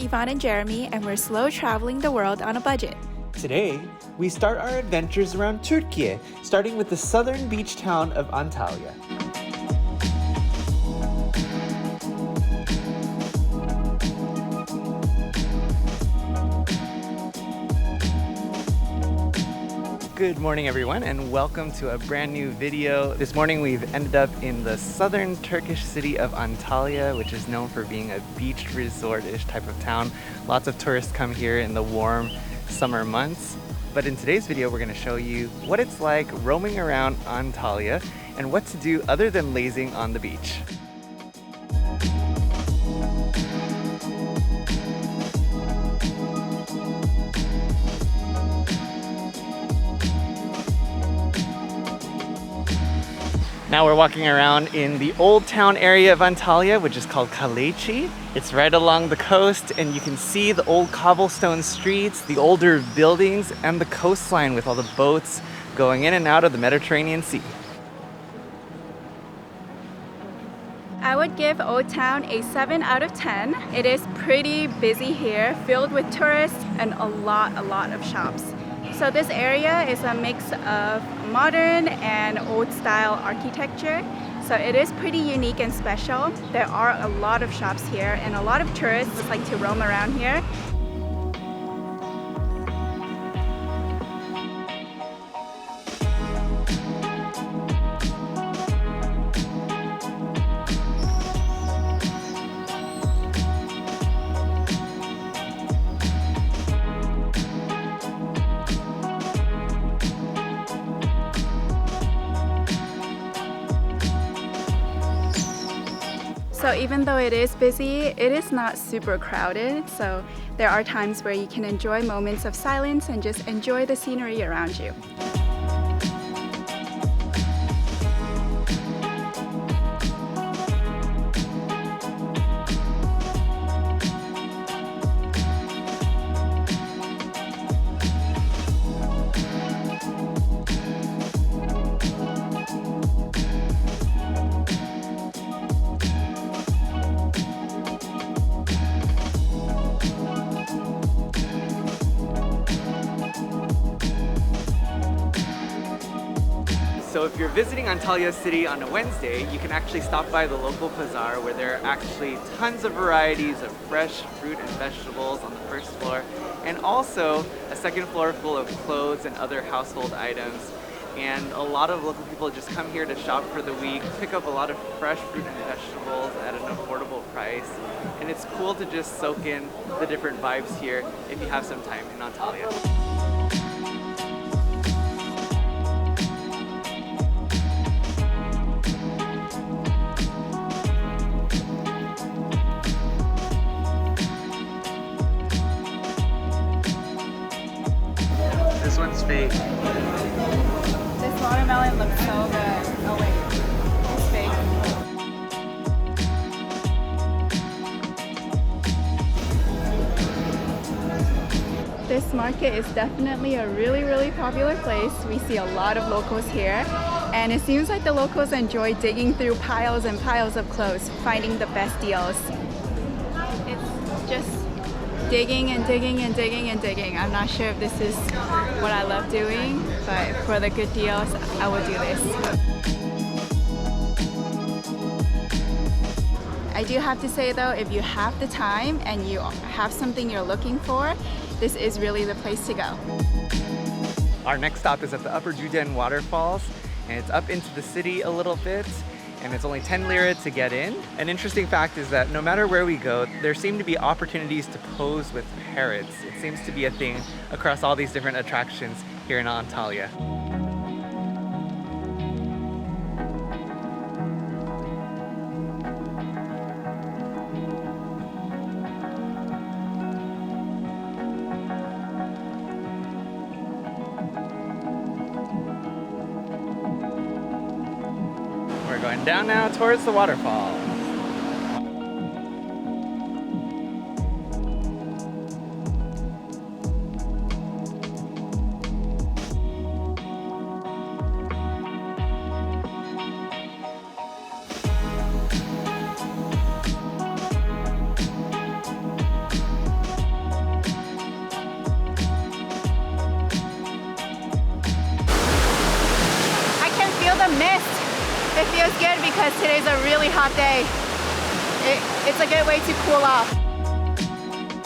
Yvonne and Jeremy, and we're slow traveling the world on a budget. Today, we start our adventures around Turkey, starting with the southern beach town of Antalya. Good morning everyone, and welcome to a brand new video. This morning we've ended up in the southern Turkish city of Antalya, which is known for being a beach resort-ish type of town. Lots of tourists come here in the warm summer months. But in today's video we're going to show you what it's like roaming around Antalya and what to do other than lazing on the beach. Now we're walking around in the old town area of Antalya, which is called Kaleiçi. It's right along the coast, and you can see the old cobblestone streets, the older buildings, and the coastline with all the boats going in and out of the Mediterranean Sea. I would give Old Town a 7 out of 10. It is pretty busy here, filled with tourists and a lot of shops. So this area is a mix of modern and old style architecture. So it is pretty unique and special. There are a lot of shops here and a lot of tourists like to roam around here. So even though it is busy, it is not super crowded. So there are times where you can enjoy moments of silence and just enjoy the scenery around you. So if you're visiting Antalya City on a Wednesday, you can actually stop by the local Pazar, where there are actually tons of varieties of fresh fruit and vegetables on the first floor, and also a second floor full of clothes and other household items. And a lot of local people just come here to shop for the week, pick up a lot of fresh fruit and vegetables at an affordable price. And it's cool to just soak in the different vibes here if you have some time in Antalya. This one's fake. This watermelon looks so good. Oh wait, it's fake. This market is definitely a really popular place. We see a lot of locals here, and it seems like the locals enjoy digging through piles and piles of clothes, finding the best deals. It's just digging and digging and digging and digging. I'm not sure if this is what I love doing, but for the good deals, I will do this. I do have to say though, if you have the time and you have something you're looking for, this is really the place to go. Our next stop is at the upper Düden Waterfalls, and it's up into the city a little bit, and it's only 10 lira to get in. An interesting fact is that no matter where we go, there seem to be opportunities to pose with parrots. It seems to be a thing across all these different attractions here in Antalya. We're going down now towards the waterfall. feels good because today's a really hot day. It's a good way to cool off.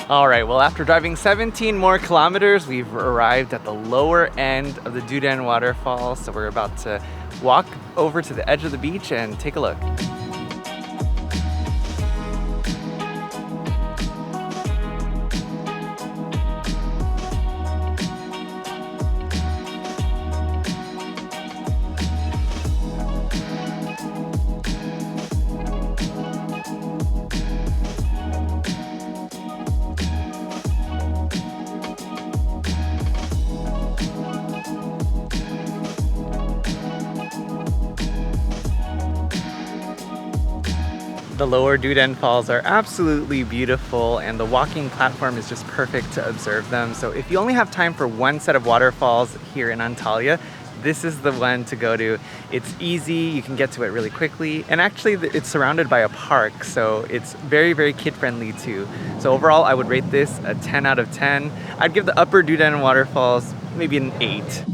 All right, well, after driving 17 more kilometers, we've arrived at the lower end of the Düden waterfall. So we're about to walk over to the edge of the beach and take a look. The lower Düden Falls are absolutely beautiful and the walking platform is just perfect to observe them. So if you only have time for one set of waterfalls here in Antalya, this is the one to go to. It's easy, you can get to it really quickly, and actually it's surrounded by a park, so it's very, very kid-friendly too. So overall, I would rate this a 10 out of 10. I'd give the upper Düden waterfalls maybe an 8.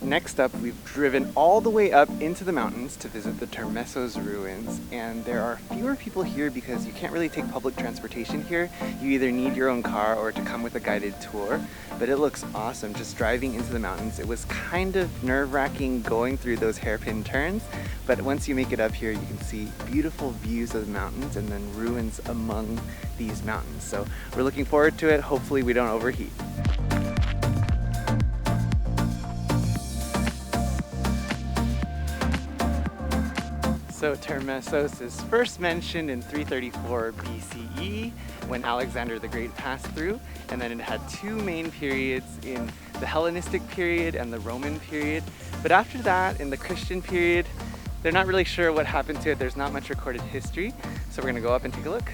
Next up, we've driven all the way up into the mountains to visit the Termessos Ruins, and there are fewer people here because you can't really take public transportation here. You either need your own car or to come with a guided tour, but it looks awesome just driving into the mountains. It was kind of nerve-wracking going through those hairpin turns, but once you make it up here, you can see beautiful views of the mountains and then ruins among these mountains. So we're looking forward to it. Hopefully we don't overheat. So Termessos is first mentioned in 334 BCE when Alexander the Great passed through, and then it had two main periods in the Hellenistic period and the Roman period. But after that, in the Christian period, they're not really sure what happened to it. There's not much recorded history. So we're gonna go up and take a look.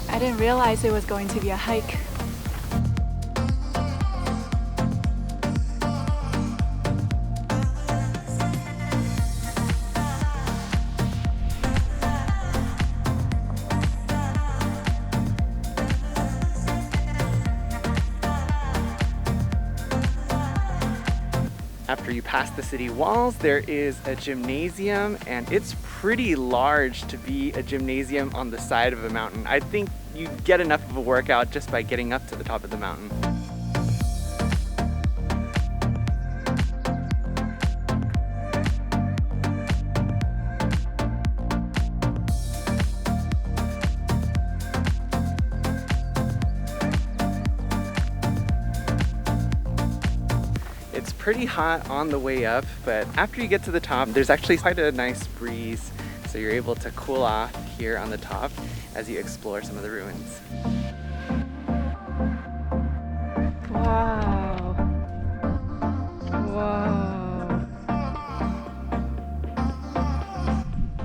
I didn't realize it was going to be a hike. After you pass the city walls, there is a gymnasium, and it's pretty large to be a gymnasium on the side of a mountain. I think you get enough of a workout just by getting up to the top of the mountain. It's pretty hot on the way up, but after you get to the top, there's actually quite a nice breeze, so you're able to cool off here on the top as you explore some of the ruins. Wow. Wow.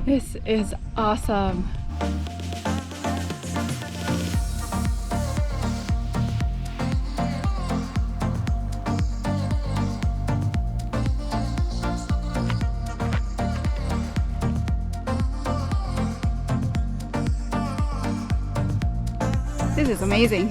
This is awesome. This is amazing.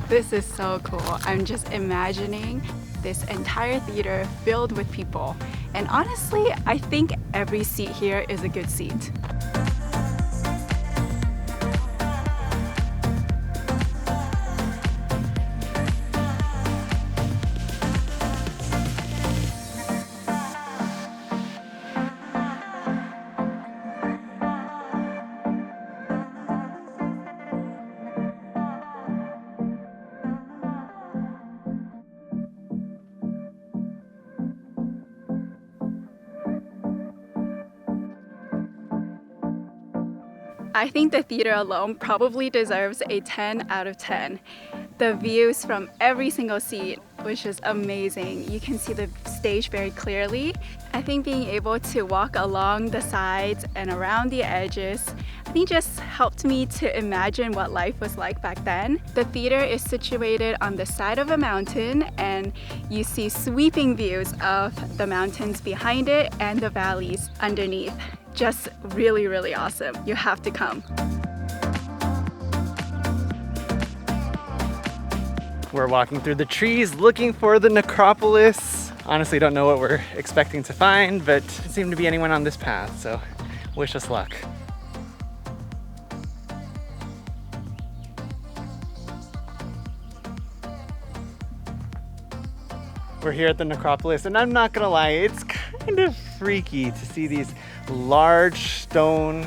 This is so cool. I'm just imagining this entire theater filled with people. And honestly, I think every seat here is a good seat. I think the theater alone probably deserves a 10 out of 10. The views from every single seat was just amazing. You can see the stage very clearly. I think being able to walk along the sides and around the edges, I think just helped me to imagine what life was like back then. The theater is situated on the side of a mountain, and you see sweeping views of the mountains behind it and the valleys underneath. Just really, really awesome. You have to come. We're walking through the trees looking for the necropolis. Honestly, don't know what we're expecting to find, but doesn't seem to be anyone on this path, so wish us luck. We're here at the necropolis, and I'm not gonna lie, it's kind of freaky to see these large stone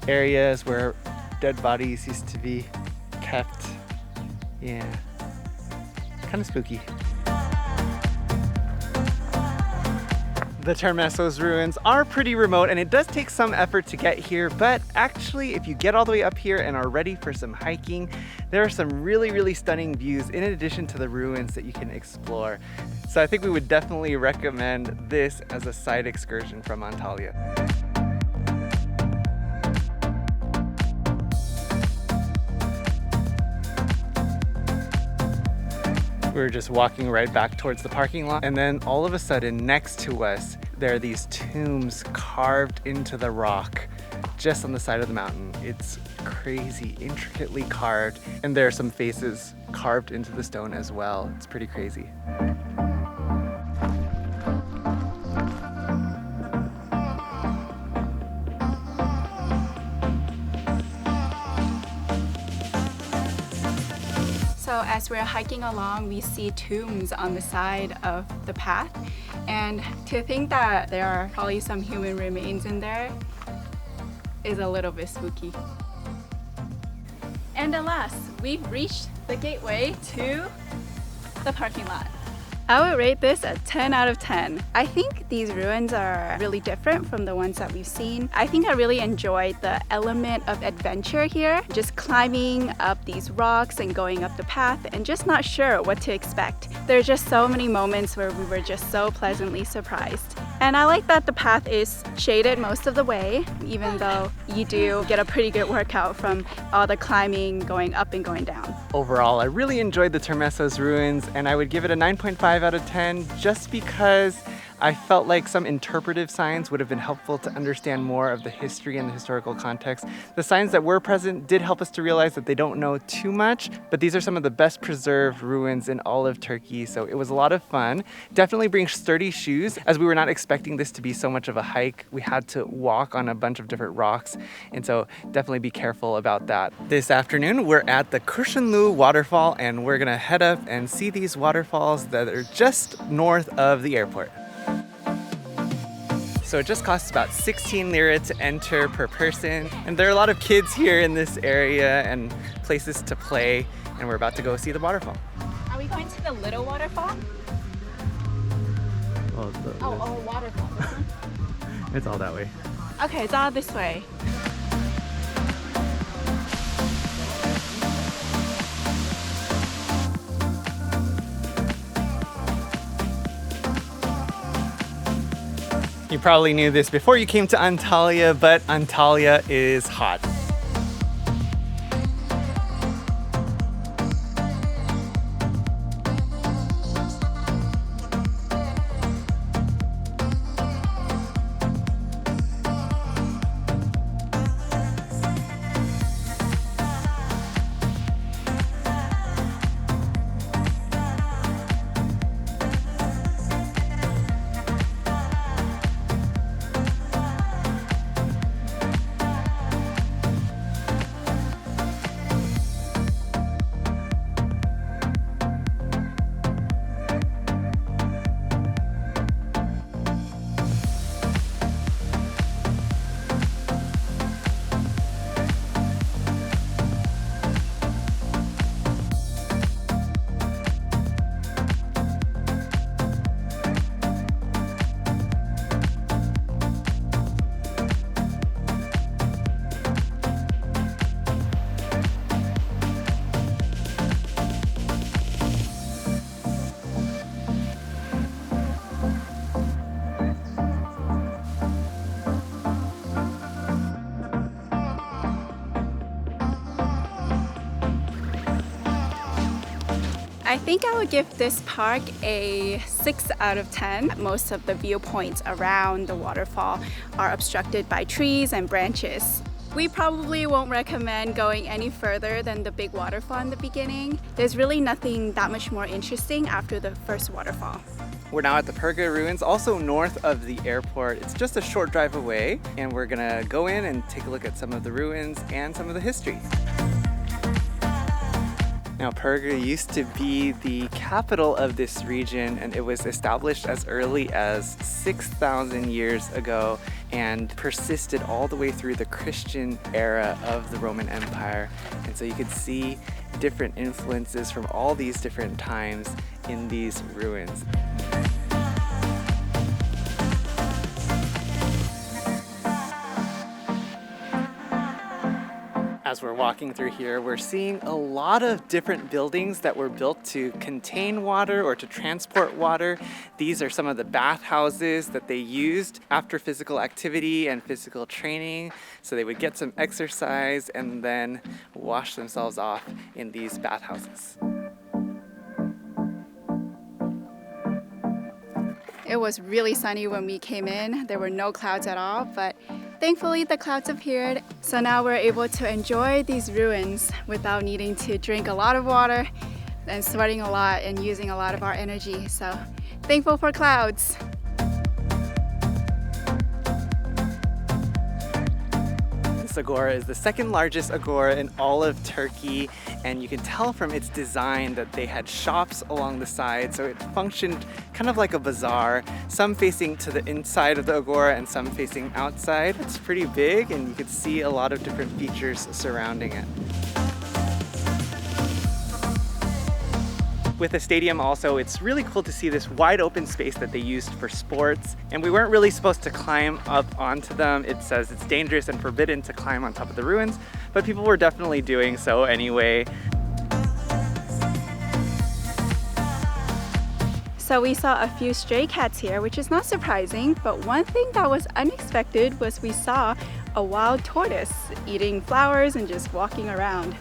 areas where dead bodies used to be kept. Yeah. Kind of spooky. The Termessos Ruins are pretty remote, and it does take some effort to get here, but actually if you get all the way up here and are ready for some hiking, there are some really, really stunning views in addition to the ruins that you can explore. So I think we would definitely recommend this as a side excursion from Antalya. We were just walking right back towards the parking lot, and then all of a sudden next to us there are these tombs carved into the rock just on the side of the mountain. It's crazy, intricately carved, and there are some faces carved into the stone as well. It's pretty crazy. So as we're hiking along, we see tombs on the side of the path. And to think that there are probably some human remains in there is a little bit spooky. And alas, we've reached the gateway to the parking lot. I would rate this a 10 out of 10. I think these ruins are really different from the ones that we've seen. I think I really enjoyed the element of adventure here, just climbing up these rocks and going up the path and just not sure what to expect. There are just so many moments where we were just so pleasantly surprised. And I like that the path is shaded most of the way, even though you do get a pretty good workout from all the climbing, going up and going down. Overall, I really enjoyed the Termessos Ruins, and I would give it a 9.5 out of 10 just because I felt like some interpretive signs would have been helpful to understand more of the history and the historical context. The signs that were present did help us to realize that they don't know too much, but these are some of the best preserved ruins in all of Turkey, so it was a lot of fun. Definitely bring sturdy shoes, as we were not expecting this to be so much of a hike. We had to walk on a bunch of different rocks, and so definitely be careful about that. This afternoon, we're at the Kurşunlu Waterfall, and we're gonna head up and see these waterfalls that are just north of the airport. So it just costs about 16 lira to enter per person. And there are a lot of kids here in this area and places to play. And we're about to go see the waterfall. Are we going to the little waterfall? Waterfall. This one? It's all that way. Okay, it's all this way. You probably knew this before you came to Antalya, but Antalya is hot. I think I would give this park a 6 out of 10. Most of the viewpoints around the waterfall are obstructed by trees and branches. We probably won't recommend going any further than the big waterfall in the beginning. There's really nothing that much more interesting after the first waterfall. We're now at the Perge ruins, also north of the airport. It's just a short drive away, and we're gonna go in and take a look at some of the ruins and some of the history. Now, Perge used to be the capital of this region, and it was established as early as 6,000 years ago and persisted all the way through the Christian era of the Roman Empire. And so you could see different influences from all these different times in these ruins. As we're walking through here, we're seeing a lot of different buildings that were built to contain water or to transport water. These are some of the bathhouses that they used after physical activity and physical training. So they would get some exercise and then wash themselves off in these bathhouses. It was really sunny when we came in. There were no clouds at all, but thankfully the clouds appeared. So now we're able to enjoy these ruins without needing to drink a lot of water and sweating a lot and using a lot of our energy. So thankful for clouds. This agora is the second largest agora in all of Turkey, and you can tell from its design that they had shops along the side, so it functioned kind of like a bazaar, some facing to the inside of the agora and some facing outside. It's pretty big, and you could see a lot of different features surrounding it. With the stadium also, it's really cool to see this wide open space that they used for sports, and we weren't really supposed to climb up onto them. It says it's dangerous and forbidden to climb on top of the ruins, but people were definitely doing so anyway. So we saw a few stray cats here, which is not surprising, but one thing that was unexpected was we saw a wild tortoise eating flowers and just walking around.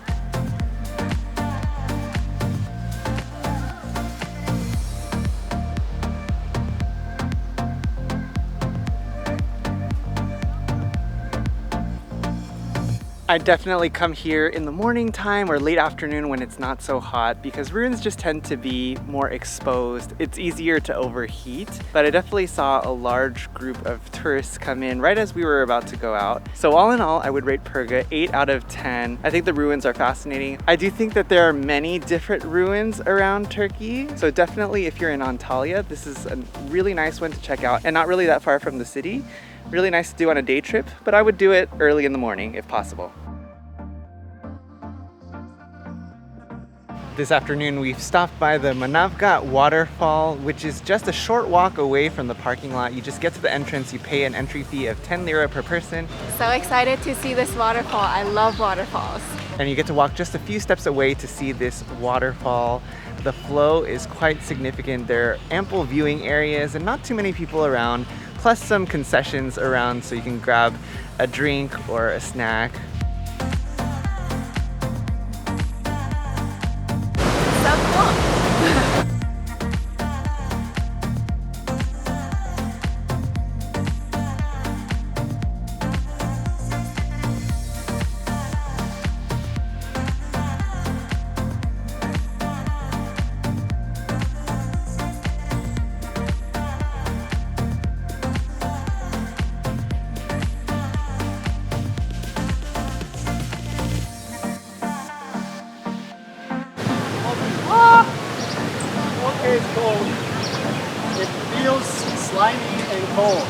I definitely come here in the morning time or late afternoon when it's not so hot, because ruins just tend to be more exposed. It's easier to overheat, but I definitely saw a large group of tourists come in right as we were about to go out. So all in all, I would rate Perge 8 out of 10. I think the ruins are fascinating. I do think that there are many different ruins around Turkey. So definitely if you're in Antalya, this is a really nice one to check out and not really that far from the city. Really nice to do on a day trip, but I would do it early in the morning if possible. This afternoon we've stopped by the Manavgat Waterfall, which is just a short walk away from the parking lot. You just get to the entrance, you pay an entry fee of 10 lira per person. So excited to see this waterfall. I love waterfalls. And you get to walk just a few steps away to see this waterfall. The flow is quite significant. There are ample viewing areas and not too many people around, plus some concessions around so you can grab a drink or a snack. So cool. It's cold. It feels slimy and cold.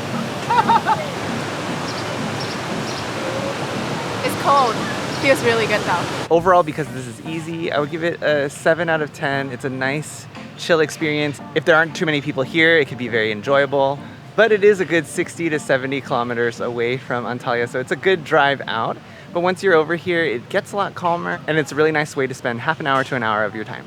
It's cold. Feels really good though. Overall, because this is easy, I would give it a 7 out of 10. It's a nice, chill experience. If there aren't too many people here, it could be very enjoyable. But it is a good 60 to 70 kilometers away from Antalya, so it's a good drive out. But once you're over here, it gets a lot calmer, and it's a really nice way to spend half an hour to an hour of your time.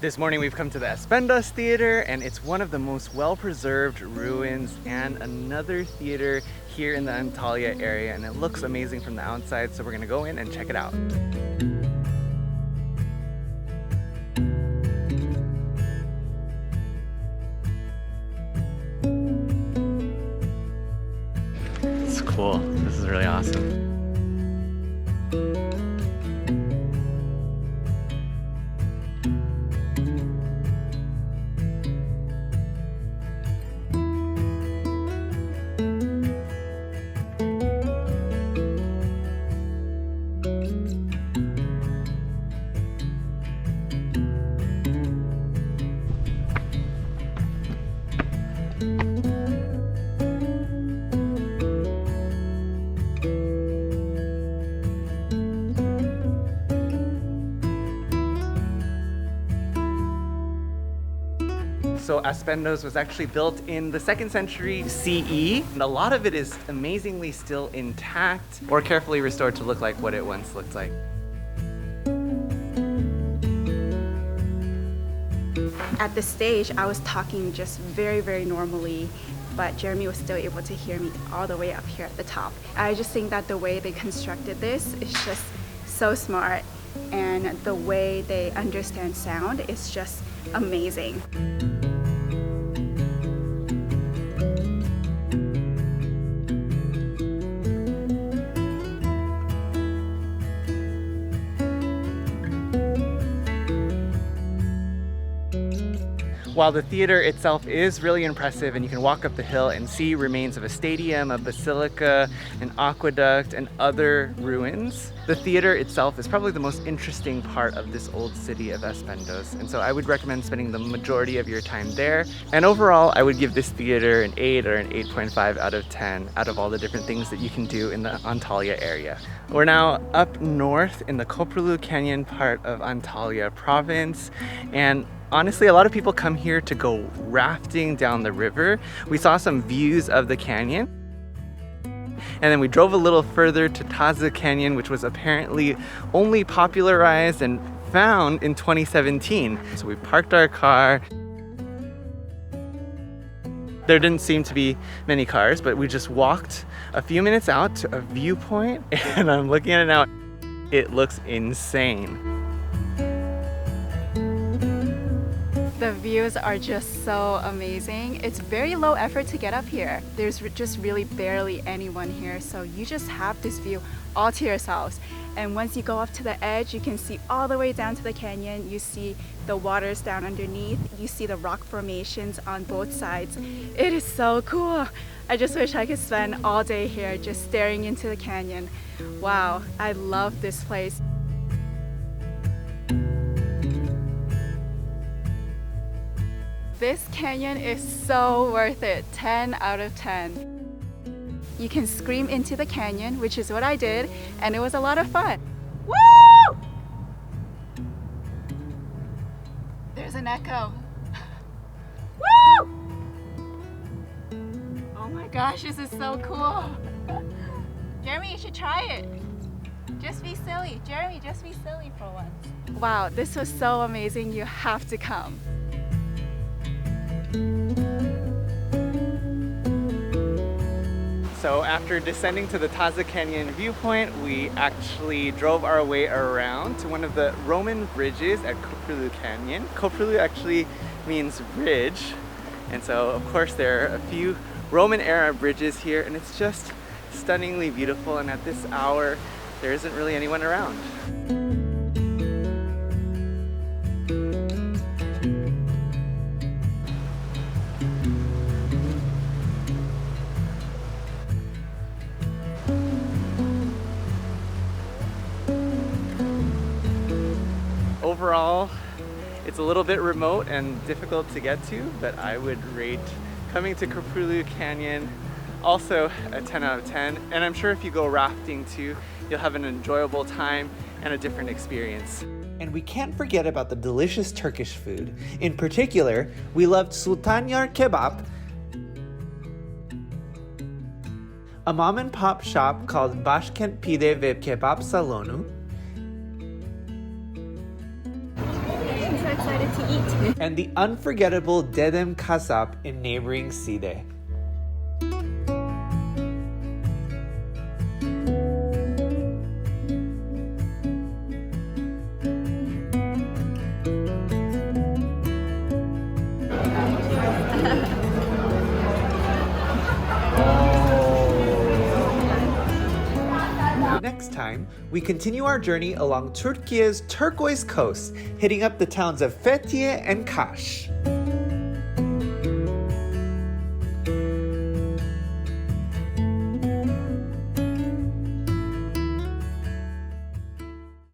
This morning we've come to the Aspendos Theater, and it's one of the most well-preserved ruins and another theater here in the Antalya area, and it looks amazing from the outside, so we're gonna go in and check it out. really awesome. So Aspendos was actually built in the 2nd century CE, and a lot of it is amazingly still intact or carefully restored to look like what it once looked like. At the stage, I was talking just very normally, but Jeremy was still able to hear me all the way up here at the top. I just think that the way they constructed this is just so smart, and the way they understand sound is just amazing. While the theater itself is really impressive and you can walk up the hill and see remains of a stadium, a basilica, an aqueduct, and other ruins, the theater itself is probably the most interesting part of this old city of Aspendos. And so I would recommend spending the majority of your time there. And overall, I would give this theater an 8 or an 8.5 out of 10 out of all the different things that you can do in the Antalya area. We're now up north in the Köprülü Canyon part of Antalya province, and honestly, a lot of people come here to go rafting down the river. We saw some views of the canyon. And then we drove a little further to Tazı Canyon, which was apparently only popularized and found in 2017. So we parked our car. There didn't seem to be many cars, but we just walked a few minutes out to a viewpoint, and I'm looking at it now. It looks insane. The views are just so amazing. It's very low effort to get up here. There's just really barely anyone here, so you just have this view all to yourselves. And once you go up to the edge, you can see all the way down to the canyon. You see the waters down underneath. You see the rock formations on both sides. It is so cool. I just wish I could spend all day here just staring into the canyon. Wow, I love this place. This canyon is so worth it, 10 out of 10. You can scream into the canyon, which is what I did, and it was a lot of fun. Woo! There's an echo. Woo! Oh my gosh, this is so cool. Jeremy, you should try it. Just be silly. Jeremy, just be silly for once. Wow, this was so amazing. You have to come. So after descending to the Tazı Canyon viewpoint, we actually drove our way around to one of the Roman bridges at Köprülü Canyon. Köprülü actually means bridge, and so of course there are a few Roman era bridges here, and it's just stunningly beautiful, and at this hour there isn't really anyone around. Overall, it's a little bit remote and difficult to get to, but I would rate coming to Köprülü Canyon also a 10 out of 10. And I'm sure if you go rafting too, you'll have an enjoyable time and a different experience. And we can't forget about the delicious Turkish food. In particular, we loved Sultanyar Kebap, a mom and pop shop called Başkent Pide ve Kebap Salonu, Excited to eat. and the unforgettable Dedem Kasap in neighboring Side. time, we continue our journey along Turkey's turquoise coast, hitting up the towns of Fethiye and Kaş.